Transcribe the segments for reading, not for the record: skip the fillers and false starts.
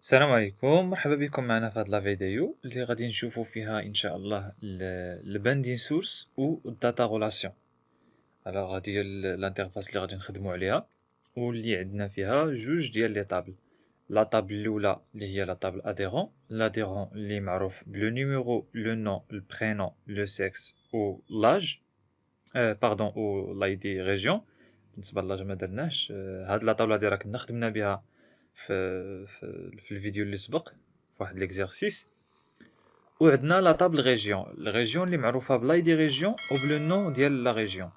السلام عليكم، مرحبا بكم معنا في هاد لا فيديو اللي غادي نشوفو فيها ان شاء الله الباندين سورس و الداتا غولاسيون. غادي هي الانترفاس اللي غادي نخدمو عليها، واللي عندنا فيها جوج ديال لي طابل. لا طابل الاولى اللي هي لا طابل اديرون، لاديرون اللي معروف بلو نيميرو، لو نون، البرينون، لو سيكس و لاج، باردون و لايدي ريجيون. بالنسبه للاج ما درناش. هاد لا طابل هادي راه كنا خدمنا بها في الفيديو اللي سبق، في واحد ليكزارسيس. وعندنا لا طابل الريجيون اللي معروفه بلاي دي ريجيون وبلو نو ديال لا ريجيون.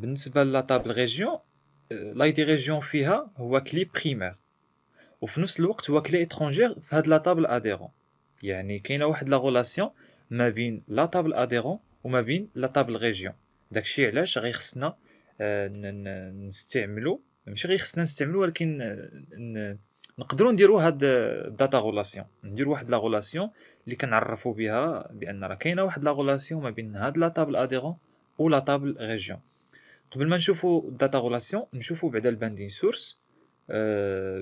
بالنسبه لا طابل ريجيون، لاي دي ريجيون فيها هو كلي بريمير، وفي نفس الوقت هو كلي اترونجير في هاد لا طابل اديرون. يعني كاينه واحد لا غولاسيون ما بين لا طابل اديرون وما بين لا طابل ريجيون. داكشي علاش غير خصنا نستعملو، ماشي غير خصنا نستعملو، ولكن نقدروا نديروا هاد الداتا غولاسيون، نديروا واحد لا غولاسيون اللي كنعرفوا بها بان راه كاينه واحد لا غولاسيون ما بين هاد لا طابل اديرون و لا طابل ريجيون. قبل ما نشوفوا الداتا غولاسيون نشوفوا بعدا الباندين سورس.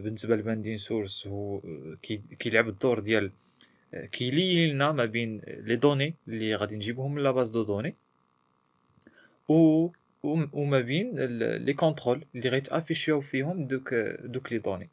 بالنسبه للباندين سورس هو كيلعب الدور ديال كيلي لنا ما بين لي دوني اللي غادي نجيبوهم من لا باز دو دوني و وما بين لي كونترول اللي غيتافيشيو فيهم دوك لي دوني.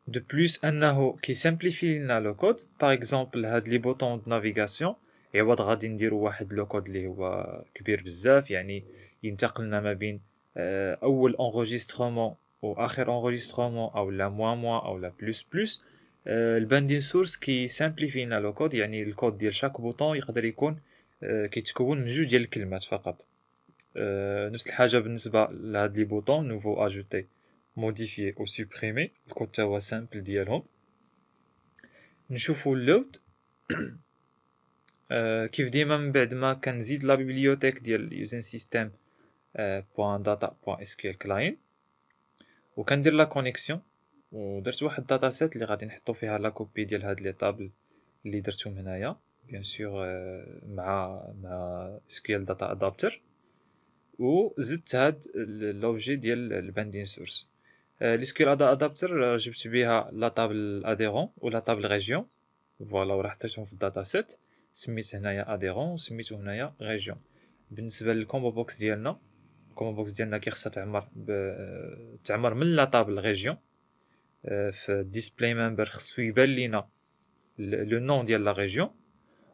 دو بلوس انه كيسامبليفي لنا لو كود. باغ اكزومبل هاد لي بوطون دو نافيغاسيون، عوض غادي نديرو واحد لو كود اللي هو كبير بزاف، يعني ينتقلنا ما بين اول انغوجيسترومون واخر انغوجيسترومون، او لا موان او لا بلوس بلوس. الباندين سورس كي سامبليفي لنا لو كود، يعني الكود ديال شاك بوطون يقدر يكون كيتكون من جوج ديال الكلمات فقط. نفس الحاجة بالنسبة لهاد لي بوطون نوفو اجوتي، موديفيي و سوبريمي، الكود تا هو سامبل ديالهم. نشوفو اللود. كيف ديما من بعد ما كنزيد لا بيبليوتيك ديال يوزين سيستيم بوان داتا بوان اس كيو ال كلاين، وكندير لا كونيكسيون، ودرت واحد داتا سيت اللي غادي نحطو فيها لا كوبي ديال هاد لي طابل اللي درتهم هنايا، بيان سور مع اس كيو ال داتا ادابتر. وزدت هاد لوبجي ديال الباندين سورس. ليسكيل ادابتر جبت بها لا طابل اديرون ولا طابل ريجيون، فوالا، وراه حطيتهم في الداتا سيت. سميت هنايا اديرون وسميتو هنايا ريجيون. بالنسبه للكومبو بوكس ديالنا، الكومبو بوكس ديالنا كي خصها تعمر من لا طابل ريجيون. في ديسبلاي ممبر خصو يبان لينا لو نون ديال لا ريجيون،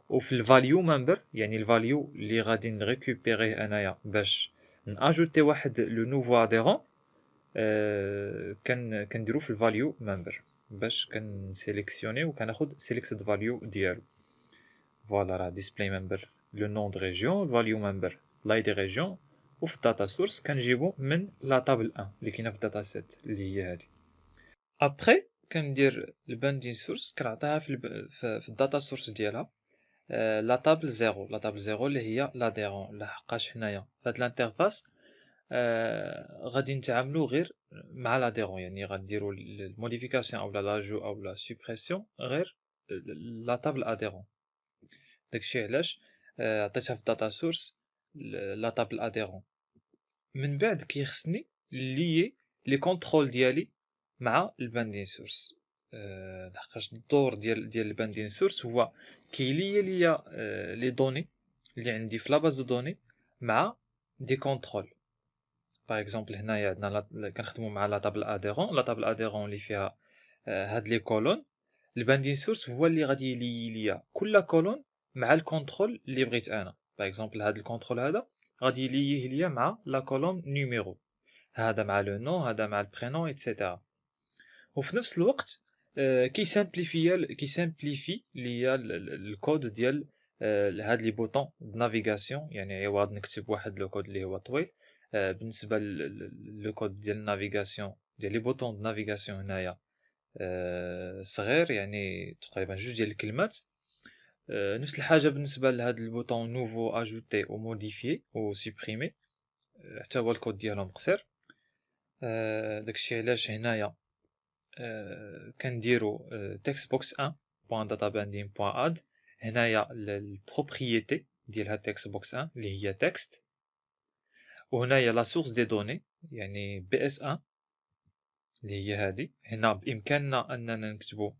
وفي الفاليو ممبر، يعني الفاليو اللي غادي نريكوبيريه انايا باش ناجوتي واحد لو نوفو اديرون، كنديرو في الفاليو ممبر باش كنسيليكسيوني وكناخد سيليكتد فاليو ديالو. فوالا، راه ديسبلاي ممبر لو نون دو ريجيون، فاليو ممبر لاي دي ريجيون، وفي الداتا سورس كنجيبو من لا طابل 1 اللي كاينه في الداتا سيت اللي هي هادي. ابخي كندير الباندين سورس كنعطيها في الداتا سورس ديالها لا طابل زيرو، لا طابل زيرو اللي هي لاديرون، لحقاش حنايا فهاد الانترفاس غادي نتعاملو غير مع لاديرون، يعني غنديرو الموديفيكاسيون او لاجو او لا سوبريسيون غير لا طابل اديرون. داكشي علاش عطيتها في الداتا سورس لا طابل اديرون. من بعد كيخصني ليي لي كونترول ديالي مع الباندين سورس. لحقاش الدور ديال الباندين سورس هو كيليا ليا لي دوني اللي عندي في لا باز دو دوني مع دي كونترول. باغ اكزومبل هنايا عندنا كنخدمو مع لا طابل اديرون، لا طابل اديرون اللي فيها هاد لي كولون. الباندين سورس هو اللي غادي يلي ليا كل كولون مع الكونترول اللي بغيت انا. باغ اكزومبل هاد الكونترول هذا غادي يليه ليا مع لا كولوم نيميرو، هذا مع لو نو، هذا مع البرينون ايتترا. وفي نفس الوقت كيسامبليفي ليا الكود ديال هاد لي بوطون د نافيغاسيون. يعني عوض نكتب واحد لو كود اللي هو طويل، بالنسبه لو كود ديال النافيغاسيون ديال لي بوطون د نافيغاسيون هنايا صغير، يعني تقريبا جوج ديال الكلمات. نفس الحاجه بالنسبه لهاد البوطون نوفو اجوتي و موديفيي و سوبريمي، حتى هو الكود ديالهم قصير. داكشي علاش هنايا كنديرو تكست بوكس 1 بوان داتا باندين بوان اد. هنايا البروبريتي ديال هاد تكست بوكس 1 اللي هي تكست، وهنايا لا سورس دي دوني يعني بي اس 1. اللي هي هذه. هنا بإمكاننا أننا نكتبو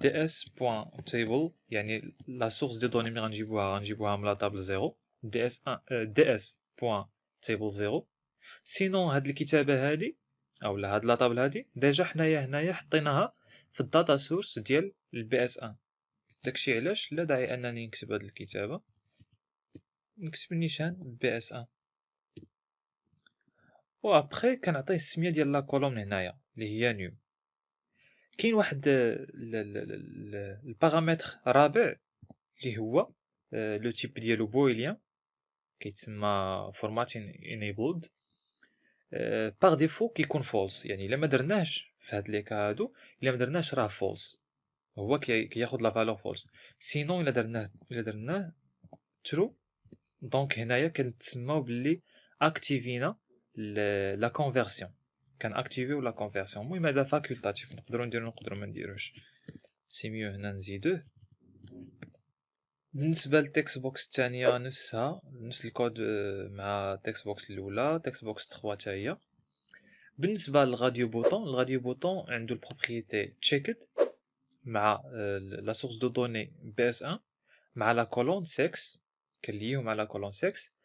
ds.table، يعني لا سورس دي دوني ملي غنجيبوها من لا طابل 0 ds.table 0. سينون هاد الكتابة هادي اولا هاد لا طابل هادي ديجا حنايا هنايا حطيناها في الداتا سورس ديال البي اس 1. داكشي علاش لا داعي انني نكتب هاد الكتابة، نكتب النيشان بي اس 1 و ابخي كنعطيه السمية ديال لا كولوم هنايا اللي هي نيو. كاين واحد البارامتر رابع اللي هو لو تيب ديالو بويليان، كيتسمى فورماتين انيبلد. باغ ديفو كيكون فولس، يعني الا ما درناهش في هاد لي كا هادو، الا ما درناهش راه فولس، هو كياخذ لا فالور فولس. سينون الا درناه ترو، دونك هنايا كنتسماو باللي اكتيفينا لا كونفرسيون، كان اكتيفيو لا كونفرسيون. المهم هذا فاكولتاتيف، نقدروا نديرو نقدروا ما نديروش، سي ميو هنا نزيدوه. بالنسبه للتكست بوكس الثانيه نفسها، نفس الكود مع التكست بوكس الاولى، تكست بوكس 3 حتى هي. بالنسبه للغاديو بوطون، الغاديو بوطون عنده البروبريتي تشيكد مع لا سورس دو دوني بي اس 1 مع لا كولون سكس، كنليو مع لا كولون سكس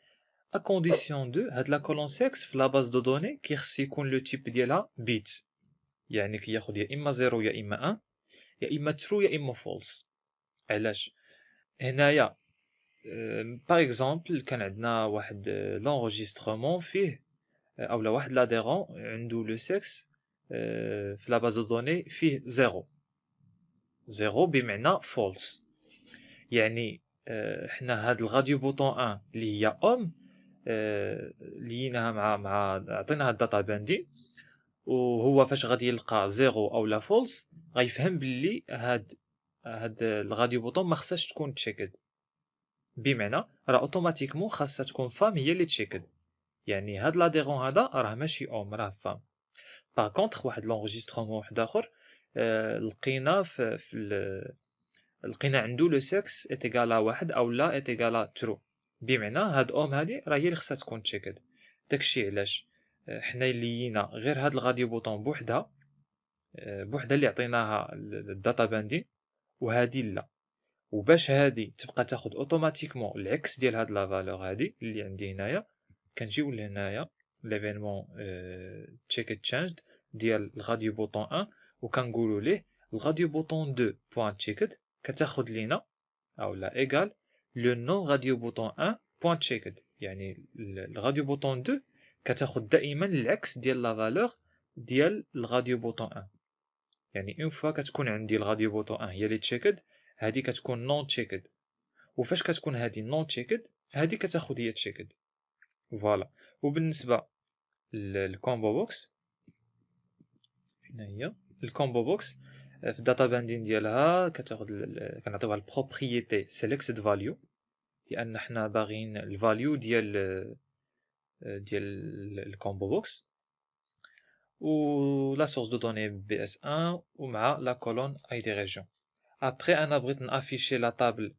ا كونديسيون دو هاد لا كولون سكس في لا باز دو دوني كيخص يكون لو تيب ديالها بيت، يعني كياخد يا اما 0 يا اما 1 يا اما ترو يا اما فولس. علاش؟ هنايا باغ اكزومبل كان عندنا واحد لونجسترومون فيه اولا واحد لاديرون عنده لو سكس في لا باز دو دوني فيه 0 0 بمعنى فولس. يعني حنا هاد الغاديو بوطون 1 اللي هي اوم ليناها مع عطيناها الداتا باندين، وهو فاش غادي يلقى 0 او لا فولس غيفهم باللي هاد الغاديو بوطون ما خصهاش تكون تشيكد، بمعنى راه اوتوماتيكمون خاصها تكون فام هي اللي تشيكد، يعني هاد لاديرون هذا راه ماشي اوم راه فام. باغ كونطخ واحد لونجسترومون واحد اخر لقينا لقينا عنده لو سكس ايتيغالا واحد او لا ايتيغالا ترو، بمعنى هاد اوم هادي راه هي اللي خصها تكون تشيكد. داكشي علاش حنا لينا غير هاد الغاديو بوطون بوحدها، بوحدها اللي عطيناها الداتا باندين، وهادي لا. وباش هادي تبقى تاخد اوتوماتيكمون العكس ديال هاد لا فالور هادي اللي عندي هنايا، كنجيو لهنايا ليفينمون تشيك تشانجد ديال الغاديو بوطون 1 وكنقولوا ليه الغاديو بوطون 2 بوان تشيكد كتاخد لينا اولا ايغال لو نو غاديو بوطون 1 بوان تشيكد، يعني الغاديو بوطون 2 كتاخد دائما العكس ديال لا فالور ديال الغاديو بوطون 1. يعني اون فوا كتكون عندي الغاديو بوطون 1 هي اللي تشيكد، هادي كتكون نون تشيكد، وفاش كتكون هادي نون تشيكد هادي كتاخد هي تشيكد. فوالا. وبالنسبه للكومبو بوكس، فين هي الكومبو بوكس؟ في الداتا باندين ديالها كتاخد كنعطيوها البروبريتي سيليكتد فاليو، لان حنا باغيين الفاليو ديال الكومبو بوكس، و لا سورس دو دوني بي اس 1 ومع لا كولون اي دي ريجيون. ابري انا بغيت نافيشي لا طابل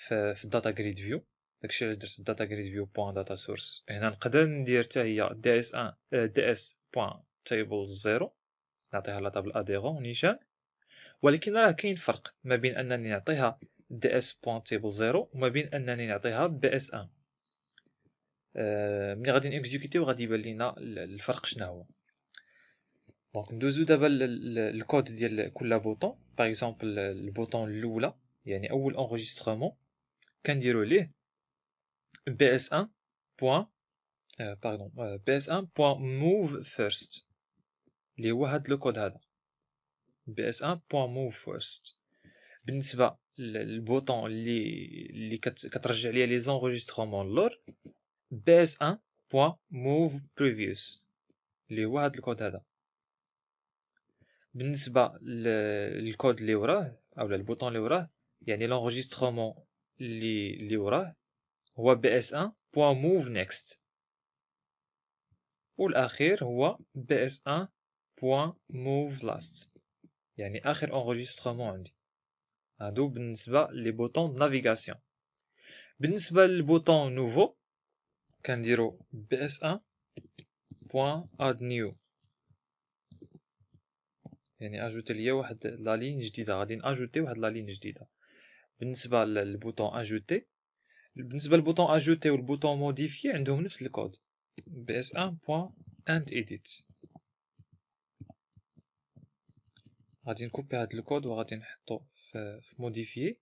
في الداتا جريد فيو، داكشي علاش درت الداتا جريد فيو بوان داتا سورس. هنا نقدر ندير حتى هي دي اس 1 دي اس بوان تيبل 0، نعطيها لا طابل اديرون نيشان، ولكن راه كاين فرق ما بين انني نعطيها دي اس بوان تيبل 0 وما بين انني نعطيها بي اس 1. ملي غادي نيكزيكوتيو غادي يبان لينا الفرق شنو هو. دونك ندوزو دابا الكود ديال كل بوطون. باغ اكزومبل البوطون الاولى يعني اول انغيسترومون كنديرو ليه بي اس 1 بوان باردون بي اس 1 بوان موف فيرست، اللي هو هاد لو كود هذا بي اس 1 بوان موف فيرست. بالنسبه للبوطون اللي كترجع ليا لي زونغيسترومون اللور، بي اس 1 بوان موف بريفيوس، اللي هو هاد الكود هذا. بالنسبه للكود اللي وراه اولا البوطون اللي وراه، يعني لونغيسترومون اللي وراه هو بي اس 1 بوان موف نيكست، والاخير هو بي اس 1 بوان موف لاست، يعني اخر انغيسترومون عندي. هادو بالنسبه لي بوطون نافيغاسيون. بالنسبه للبوطون نوفو كنديرو بي اس 1 بوان اد نيو يعني اجوتي ليا واحد لا لين جديده، غادي ناجوتي واحد لا لين جديده. بالنسبه للبوطون اجوتي، بالنسبه للبوطون اجوتي والبوطون موديفيي عندهم نفس الكود bs1.end edit. غادي نكوبي هاد الكود وغادي نحطو في موديفيي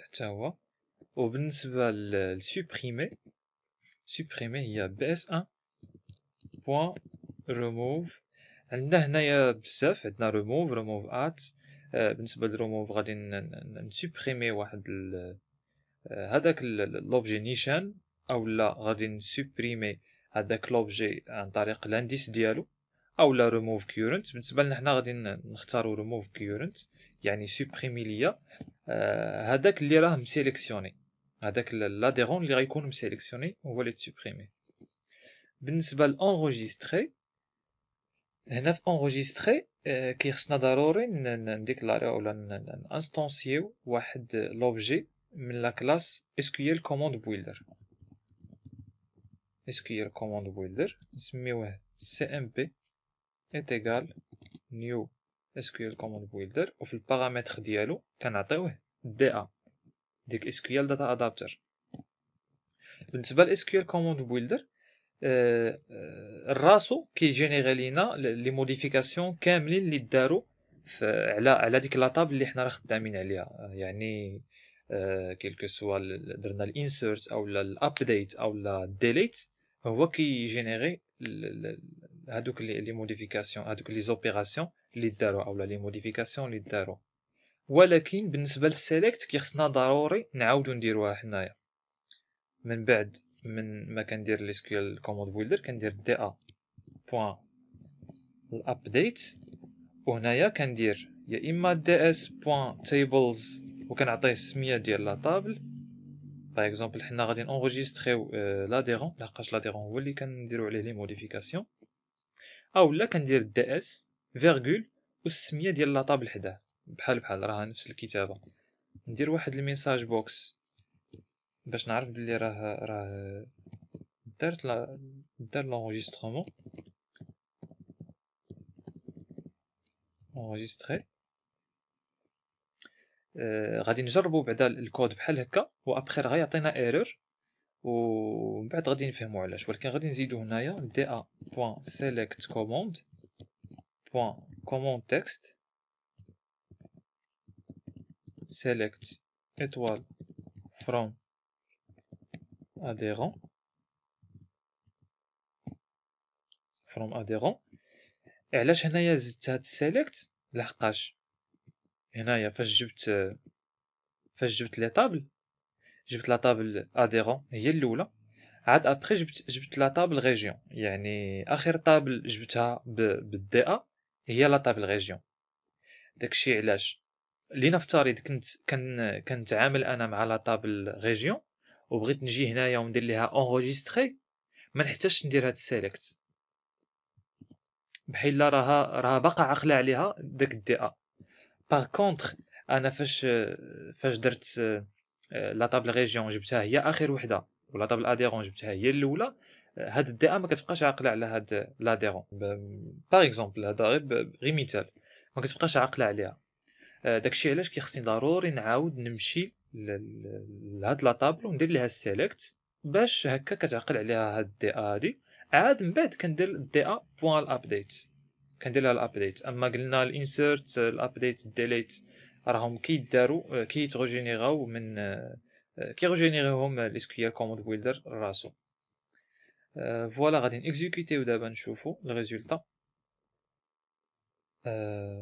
حتى هو. وبالنسبه للسوبريمي، سوبريمي هي bs1.remove. عندنا هنايا بزاف، عندنا remove at. بالنسبه للريموف غادي نسوبريمي واحد هذاك لوبجي نيشان، اولا غادي نسوبريمي هذاك لوبجي عن طريق الانديس ديالو، اولا ريموف كيورنت. بالنسبه لنا حنا غادي نختاروا ريموف كيورنت، يعني سوبريمي ليا هذاك اللي راه مسيليكسيوني، هذاك لاديرون اللي غيكون مسيليكسيوني هو اللي تسوبريمي. بالنسبه لانغوجيستري، هنا في انغوجيستري كيخصنا ضروري نديكلاريو ولا نانستونسيو واحد لوبجي من لا كلاس SQL command builder. SQL command builder نسميوه cmp est égal new SQL command builder، وفي البارامتر ديالو كنعطيوه da ديك SQL data adapter. بالنسبه ل SQL command builder الراسو كيجينيري لينا لي موديفيكاسيون كاملين اللي داروا على ديك لاطاب اللي حنا راه خدامين عليها. يعني كيلكو سوا درنا الانسيرت او الابديت او الديليت، هو كيجينيري هادوك لي موديفيكاسيون، هادوك لي زوبيراسيون اللي داروا او لي موديفيكاسيون اللي داروا. ولكن بالنسبه للسيليكت كيخصنا ضروري نعاودو نديروها حنايا. من بعد من ما كندير لي سكيول كوموند بويلدر كندير دي ا بوين الابديت، وهنايا كندير يا اما دي اس بوين تيبلز وكنعطيه السميه ديال لا طابل. باغ اكزومبل حنا غادي نونجستريو لاديرون لحقاش لاديرون هو اللي كنديرو عليه لي موديفيكاسيون، اولا كندير دي اس فيرغول والسميه ديال لا طابل حداه بحال راها نفس الكتابه. ندير واحد الميساج بوكس باش نعرف بلي راه دار لونجسترومون enregistré. غادي نجربوا بعدا الكود بحال هكا وابخي راه غيعطينا ايرور، ومن بعد غادي نفهموا علاش. ولكن غادي نزيدو هنايا da.select command text select étoile from adhérent علاش هنايا زدت هاد select؟ لحقاش هنايا فاش جبت لي طابل، جبت لا طابل اديرون هي الاولى، عاد ابري جبت لا طابل ريجيون، يعني اخر طابل جبتها بالدي ا هي لا طابل ريجيون. داكشي علاش لنفترض كنتعامل انا مع لا طابل ريجيون وبغيت نجي هنايا وندير ليها انغوجيستري، ما نحتاجش ندير هاد السيليكت، بحال راها باقا عاقله عليها داك الدي ا. باغ كونطخ انا فاش درت لا طابل ريجيون جبتها هي اخر وحده، ولا طابل اديرون جبتها هي الاولى، هاد الدي ا ما كتبقاش عاقله على هاد لاديرون. باغ اكزومبل هذا غير مثال، ما كتبقاش عاقله عليها. داكشي علاش كيخصني ضروري نعاود نمشي لهاد لا طابل وندير ليها السيليكت باش هكا كتعقل عليها هاد الدي ا هادي. عاد من بعد كندير دي ا بوين الابديت، كندير لها الابديت. اما قلنا الانسيرت الابديت الديليت راهم كيداروا كيتغوجينيراو من كيغوجينيريوهم لي سكيال كوموند بويلدر راسو. فوالا غادي نيكزيكوتيو دابا نشوفو الريزولطا.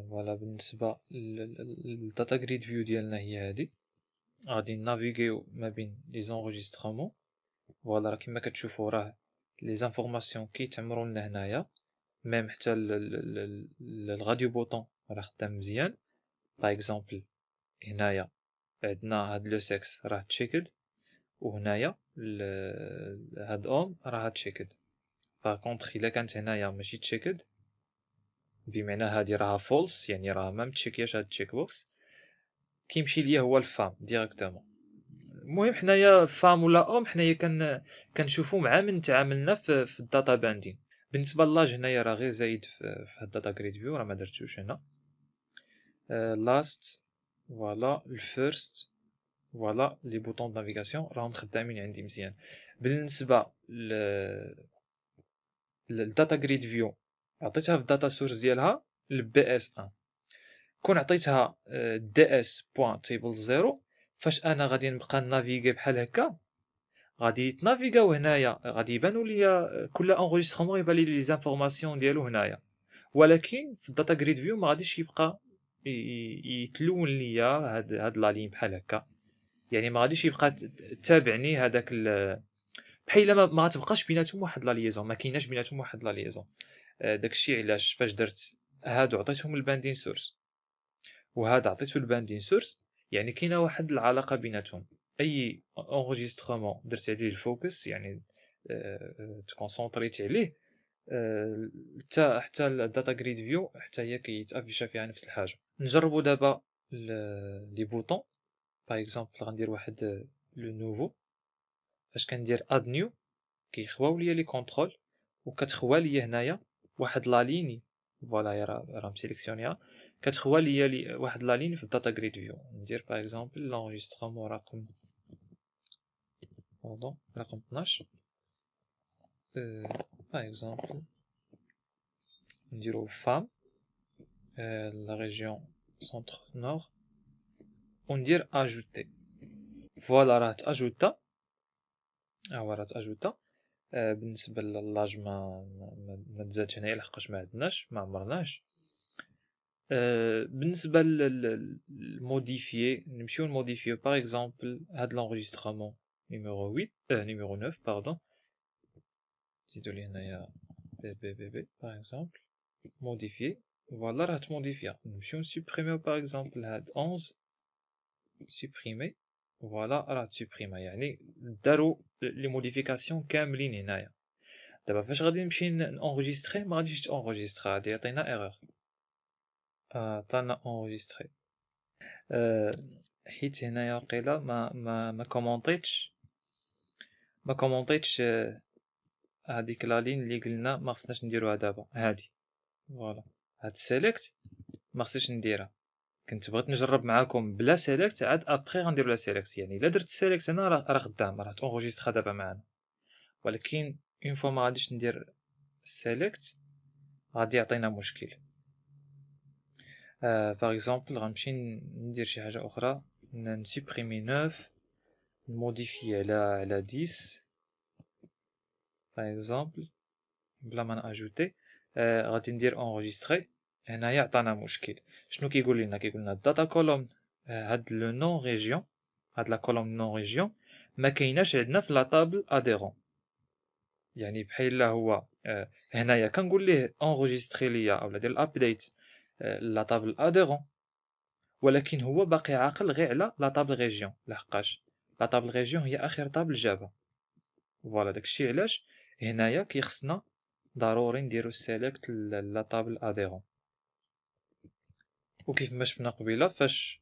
فوالا بالنسبه للداتا جريد فيو ديالنا هي هادي. غادي نافيغيو ما بين لي زونغيسترومون. فوالا راه كيما كتشوفوا راه لي زانفورماسيون كيتعمروا لنا هنايا، ميم حتى الغاديو بوطون راه خدام مزيان. باغ اكزومبل هنايا عندنا هاد لو سكس راه تشيكد، وهنايا هاد اوم راه تشيكد. باغ كونطخ الا كانت هنايا ماشي تشيكد بمعنى هادي راها فولس، يعني راه ما متشيكياش هاد التشيك بوكس، كيمشي ليا هو الفام ديريكتومون. المهم حنايا فام ولا اوم حنايا كنشوفو مع من تعاملنا في الداتا باندين. بالنسبه للاج هنايا راه غير زايد في هاد الداتا جريد فيو، راه ما درتوش هنا. لاست فوالا الفيرست فوالا لي بوطون د نافيغاسيون راهم خدامين عندي مزيان. بالنسبه للداتا جريد فيو عطيتها في الداتا سورس ديالها البي اس 1. كون عطيتها دي اس بوان تيبل 0 فاش انا غادي نبقى نافيغي بحال هكا غادي يتنافيغاو هنايا، غادي يبانوا ليا كل انغيسترومون يبان لي زانفورماسيون ديالو هنايا، ولكن في الداتا جريد فيو ما غاديش يبقى يتلون ليا هاد لا لين بحال هكا. يعني ما غاديش يبقى تابعني هذاك بحال ما غتبقاش بيناتهم واحد لا ليزون، ما كايناش بيناتهم واحد لا ليزون. داكشي علاش فاش درت هادو عطيتهم الباندين سورس وهذا عطيتو الباندين سورس، يعني كاينه واحد العلاقه بيناتهم. اي انغيسترومون درت عليه الفوكس يعني تكونسونطريت عليه، حتى الداتا جريد فيو حتى هي كيتافيشا فيها نفس الحاجه. نجربوا دابا لي بوطون. باغ اكزومبل غندير واحد لو نوفو، فاش كندير اد نيو كيخواو ليا لي كونترول وكتخوى ليا هنايا واحد لا ليني. فوالا راه مسيليكسيونيها، كتخوى ليا واحد لا لين في الداتا جريد فيو. ندير باغ اكزومبل لونجسترومون رقم 12 باغ اكزومبل نديرو فام لا ريجيون سونتر نور وندير اجوتي. فوالا راه تاجوتا، راه تاجوتا. بالنسبه للاج ما تزادش هنايا لحقاش ما عندناش ما عمرناش. بالنسبه للموديفيي نمشيو نموديفيو باغ اكزومبل هاد لونجسترومون نيميرو 8 نيميرو 9 باردون، نزيدو ليه هنايا بي باغ اكزومبل موديفيي. فوالا راه تموديفيا. نمشيو نسوبريميو باغ اكزومبل هاد 11 سوبريمي. فوالا راه تسوبريما، يعني دارو لي موديفيكاسيون كاملين هنايا. دابا فاش غادي نمشي نونجستري ما غاديش تونجستري، غادي يعطينا ايرور. عطانا اونجستري حيت هنايا وقيلا ما كومونطيتش هاديك لا لين اللي قلنا ما خصناش نديروها دابا. هادي فوالا هاد سيليكت ما خصنيش نديرها. كنت بغيت نجرب معاكم بلا سيليكت، عاد ابخي غندير لا سيليكت. يعني الا درت سيليكت انا راه خدام، راه تونجسترا دابا معانا. ولكن اون فوا ما غاديش ندير سيليكت غادي يعطينا مشكل. باغ اكزومبل غنمشي ندير شي حاجه اخرى، نسوبريمي 9 نموديفي على 10 باغ اكزومبل بلا ما ناجوتي. غادي ندير انغيستري. هنايا عطانا مشكل. شنو كيقول لنا؟ كيقول لنا الداتا كولوم هاد لو نون ريجيون، هاد لا كولوم نون ريجيون ما كايناش عندنا في لا طابل اديرون. يعني بحال هو هنايا كنقول ليه انغيستري ليا اولا دير الابديت لا طابل اديرون، ولكن هو باقي عاقل غير على لا طابل ريجيون، لحقاش لا طابل ريجيون هي اخر طابل جابها. فوالا داكشي علاش هنايا كيخصنا ضروري نديرو سيليكت لا طابل اديرون. وكيف ما شفنا قبيله فاش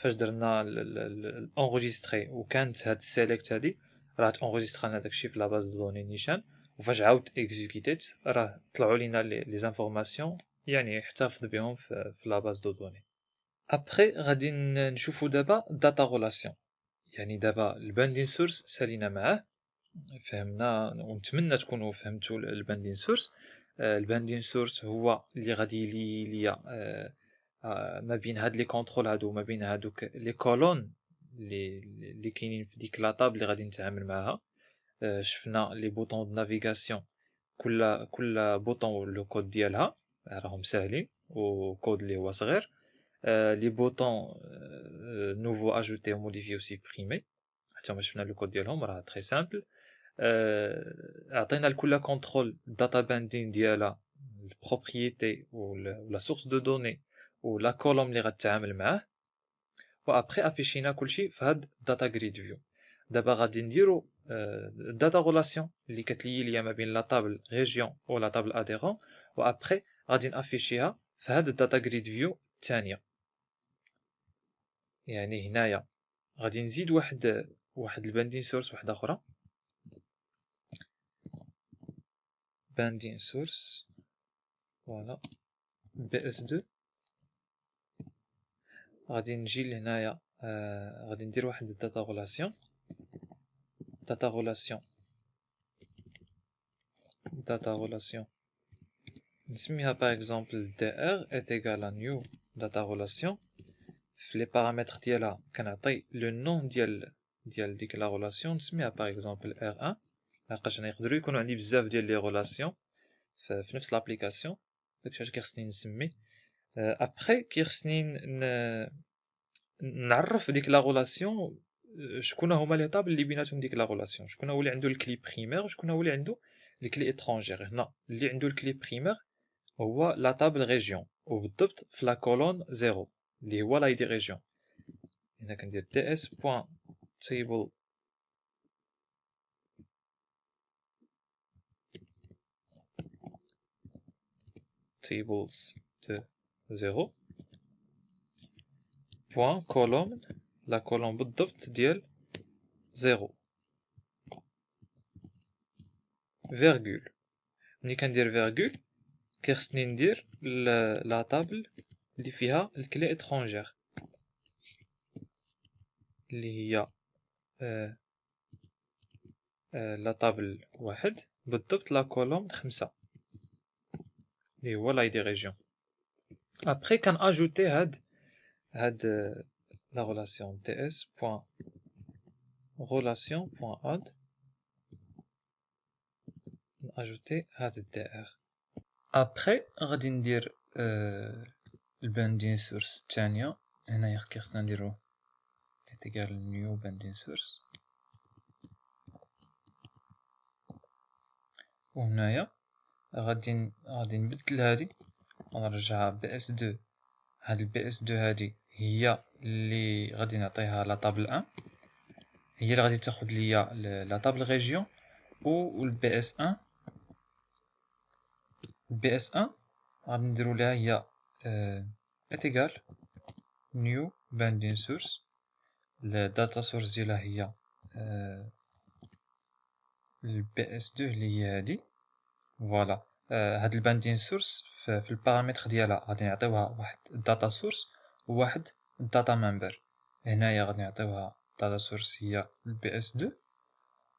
درنا الانغيستري وكانت هاد السيليكت هادي راه تانغيسترا داكشي في لا باز دو دوني نيشان، وفاش عاودت اكزيكيتيت راه طلعوا لينا لي زانفورماسيون، يعني احتفظ بهم في لا باز دو دوني. ابخي غادي نشوفو دابا داتا ريلاسيون. يعني دابا الباندين سورس سالينا معاه، فهمنا ونتمنى تكونوا فهمتوا الباندين سورس. الباندين سورس هو اللي غادي ليا ما بين هاد لي كونترول هادو ما بين هادوك لي كولون اللي كاينين في ديك لاطاب اللي غادي نتعامل معاها. شفنا لي بوطون د نافيغاسيون، كل بوطون لو كود ديالها راهم ساهلين وكود اللي هو صغير. لي بوطون نوفو اجوتي وموديفي و سيبريمي حتى هما شفنا لو كود ديالهم راه تري سامبل. عطينا لكل كونترول داتا باندين ديالها البروبريتي ولا سورس دو دوني ولا كولوم اللي غتعامل معاه، وابخي افيشينا كلشي في هاد داتا جريد فيو. دابا غادي نديرو داتا ريلاسيون اللي كتلي ليا ما بين لا طابل ريجيون و لا طابل اديرون، وابخي غادي نافيشيها في هاد الداتا جريد فيو الثانيه. يعني هنايا غادي نزيد واحد الباندين سورس واحده اخرى banding source فوالا bs2 غادي نجي لهنايا غادي ندير واحد الداتا غولاسيون نسميها par exemple dr est égal à new data relation في لي بارامتر ديالها كنعطي لو نون ديال ديك لا غولاسيون نسميها par exemple r1 لحقاش انا يقدروا يكونوا عندي بزاف ديال لي غولاسيون في نفس لابليكاسيون داكشي علاش كيخصني نسمي ابري كيخصني نعرف ديك لا غولاسيون شكون هما لي طابل اللي بيناتهم ديك لا غولاسيون شكون هو اللي عنده الكلي بريمير وشكون هو اللي عنده الكلي اترونجير هنا اللي عنده الكلي بريمير هو لا طابل ريجيون وبالضبط في لا كولون 0 اللي هو لاي دي ريجيون هنا كندير ds.table tables de 0 بوان كولوم لا كولوم بالضبط ديال 0 فيرغول ملي كندير فيرغول كيخصني ندير لا طابل اللي فيها الكلي اترونجير اللي هي لا طابل 1 بالضبط لا كولوم 5 اللي هو لاي دي ريجيون ابري كان اجوتي هاد لا غولاسيون ts.relation.add ناجوتي هاد الدائر ابري غادي ندير الباندين سورس الثانيه هنايا خصنا نديرو تيغال نيو باندين سورس وهنايا غادي نبدل هادي ونرجعها بي اس 2 هاد البي اس 2 هادي هي اللي غادي نعطيها لا طابل 1 هي اللي غادي تاخد ليا لا طابل ريجيون و البي اس 1 البي اس 1 غادي نديرو ليها هي اتيغال نيو باندين سورس الداتا سورس ديالها هي البي اس 2 اللي هي هادي فوالا هاد الباندين سورس في البارامتر ديالها غادي نعطيوها واحد الداتا سورس وواحد الداتا ممبر هنايا غادي نعطيوها داتا سورس هي البي اس 2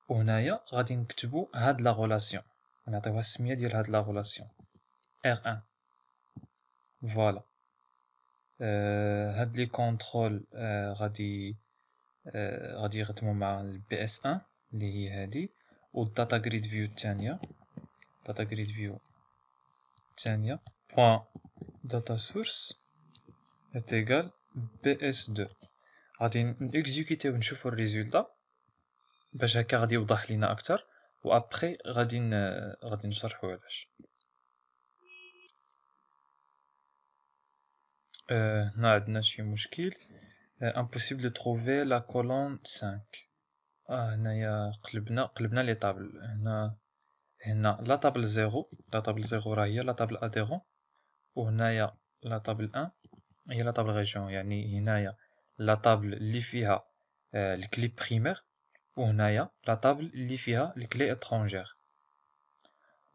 وهنايا غادي نكتبو هاد لا غولاسيون نعطيوها السميه ديال هاد لا غولاسيون r1 فوالا هاد لي كونترول غادي يخدموا مع البي اس 1 اللي هي هادي والداتا جريد فيو الثانيه داتا جريد فيو الثانيه بوان داتا سورس اتيغال بي اس 2 غادي نيكزيكوتيو ونشوفو الريزولتا باش هكا غادي يوضح لينا اكثر وابري غادي نشرحو علاش هنا عندنا شي مشكل impossible de trouver la colonne 5 هنايا قلبنا لي طابل هنا لا طابل 0 لا طابل 0 راه هي لا طابل اديرون وهنايا لا طابل 1 هي لا طابل ريجيون يعني هنايا لا طابل اللي فيها الكلي بريمير وهنايا لا طابل اللي فيها الكلي اترونجير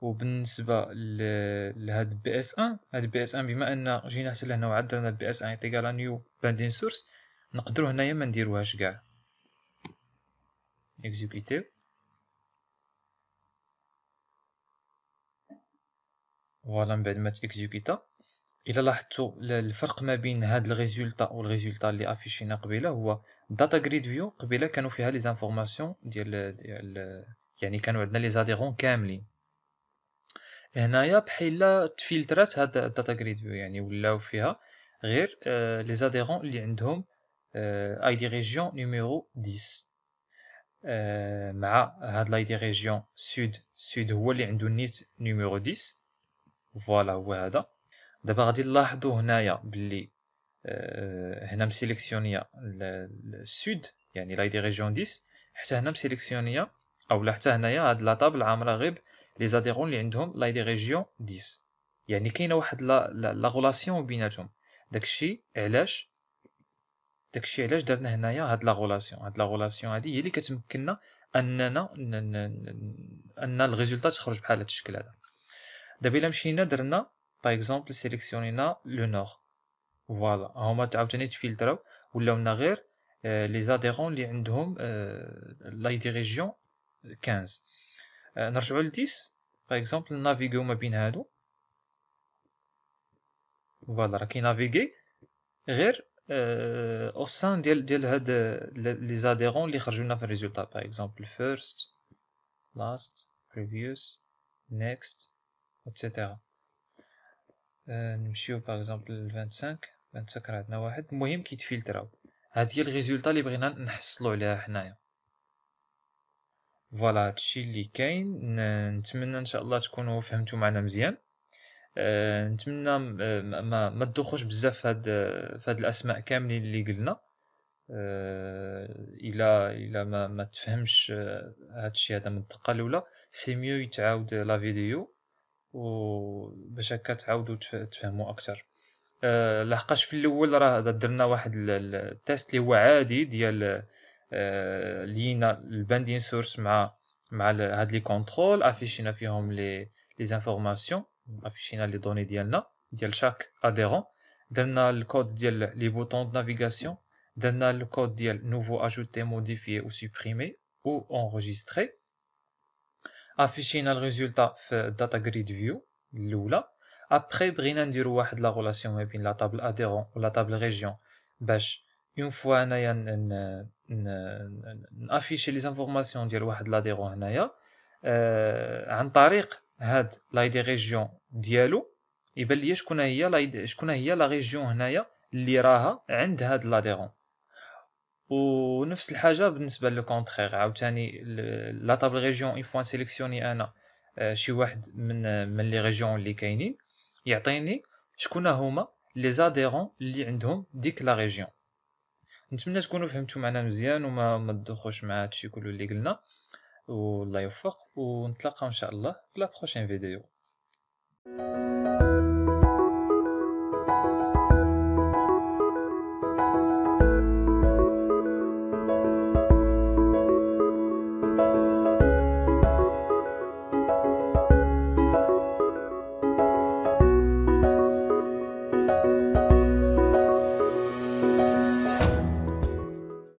وبالنسبه لهاد بي اس 1 هاد بي اس 1 بما ان جينا حتى لهنا وعدلنا بي اس 1 ايغال نيو باندين سورس نقدروا هنايا ما نديروهاش كاع اكزيكوتيو فوالا من بعد ما تيكزيكوتا الا لاحظتوا الفرق ما بين هاد الريزولتا والريزولتا اللي افيشينا قبيله هو داتا جريد فيو قبيله كانوا فيها لي زانفورماسيون ديال يعني كانوا عندنا لي زاديرون كاملين هنايا بحال تفلترات هاد الداتا جريد فيو يعني ولاو فيها غير لي زاديرون اللي عندهم اي دي ريجيون نيميرو 10 مع هاد لاي دي ريجيون سود هو اللي عنده نيت نيميرو 10 فوالا هو هذا دابا غادي نلاحظوا هنايا باللي هنا مسيليكسيونيا السود يعني لاي دي ريجيون 10 حتى هنا مسيليكسيونيا اولا حتى هنايا هاد لا طابل عامله غير لي زاديرون اللي عندهم لاي دي ريجيون 10 يعني كاينه واحد لا غولاسيون بيناتهم داكشي علاش درنا هنايا هاد لا غولاسيون هادي هي اللي كتمكننا اننا ان الريزولطا تخرج بحال هاد الشكل هذا دابا الا مشينا درنا باغ اكزومبل سيليكسيونينا لو نور، فوالا هما عاوتاني تفلتراو ولاو لنا غير لي زاديرون اللي عندهم لاي دي ريجيون 15. نرجعو ل 10 باغ اكزومبل نافيغيو ما بين هادو، فوالا راه كينافيغي غير او سان ديال هاد لي زاديرون اللي خرجوا لنا في الريزولتا، باغ اكزومبل فيرست لاست بريفيوس نيكست اتسيتيرا. نمشيو باغ اكزومبل ل 25 راه عندنا واحد، المهم كيتفلتراو. هاد هي الريزولتا اللي بغينا نحصلو عليها حنايا. فوالا هادشي اللي كاين. نتمنى ان شاء الله تكونوا فهمتوا معنا مزيان. نتمنى ما تدوخوش بزاف في هاد الاسماء كاملين اللي قلنا. الا ما تفهمش هادشي هذا من الدقه الاولى، سي ميو يتعاود لا فيديو و باش هكا تعاودوا تفهموا اكثر. لحقاش في الاول راه درنا واحد التيست اللي هو عادي ديال لينا الباندين سورس مع هاد لي كونترول، افيشينا فيهم لي زانفورماسيون، افيشينا لي دوني ديالنا ديال شاك اديرون، درنا الكود ديال لي بوطون دو نافيغاسيون، درنا الكود ديال نوفو اجوتي موديفيي او سوبريمي او انغيستري، افيشينا الريزولتا في داتا جريد فيو الاولى. ابري بغينا نديرو واحد لا غولاسيون ما بين لا طابل اديرون و لا طابل ريجيون، باش اون فوا انايا نافيشي لي زانفورماسيون ديال واحد لاديرون هنايا عن طريق هاد لاي دي ريجيون ديالو، يبان ليا شكون هي لا ريجيون هنايا اللي راها عند هاد لاديرون. ونفس الحاجه بالنسبه لو كونترير عاوتاني لا طابل ريجيون اون فوا سيليكسيوني انا شي واحد من لي ريجيون اللي كاينين، يعطيني شكون هما لي زاديرون اللي عندهم ديك لا ريجيون. نتمنى تكونوا فهمتوا معنا مزيان وما تدوخوش مع هادشي كله اللي قلنا، والله يوفق، ونتلاقاو ان شاء الله في لا بروشين فيديو.